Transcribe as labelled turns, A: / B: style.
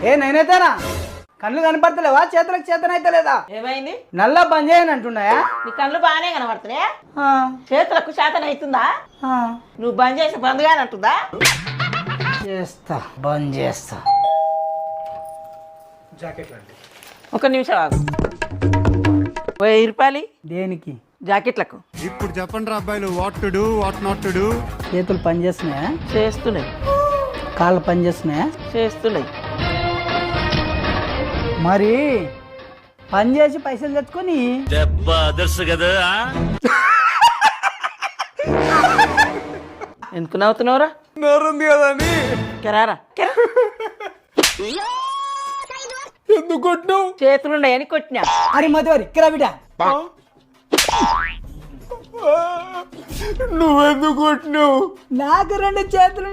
A: ఏ నేనైతేనా కళ్ళు కనపడతలేవా చేతులకు చేతనైతే లేదా
B: ఏమైంది?
A: నల్లా బంద్ చేయని అంటున్నాయా?
B: నీ కళ్ళు బాగానే కనబడుతున్నాయా? చేతులకు శాతం అవుతుందా? నువ్వు బంద్ చేసి బంద్గానే అంటుందా?
A: చేస్తా బంద్ చేస్తా. జాకెట్
B: ఒక నిమిషం ఆగు. 1000 రూపాయలు
A: దేనికి?
B: జాకెట్లకు.
C: ఇప్పుడు చెప్పండి రా అబ్బాయిలు, what to do what not to do.
A: చేతులు పని చేస్తున్నాయా?
B: చేస్తున్నాయి.
A: కాళ్ళు పని చేస్తున్నాయా?
B: చేస్తున్నాయి.
A: మరి పని చేసి పైసలు తెచ్చుకొని
D: కదా
B: ఎందుకు నవ్వుతున్నావురా?
A: నోరుంది కదా అని.
B: కెరారా
A: ఎందుకు కొట్టినావు?
B: చేతులున్నాయని కొట్టినా.
A: అరే మధువరి కిరా బిడ్డ. నువ్వెందుకు కొట్టినావు? నాకు 2 చేతులు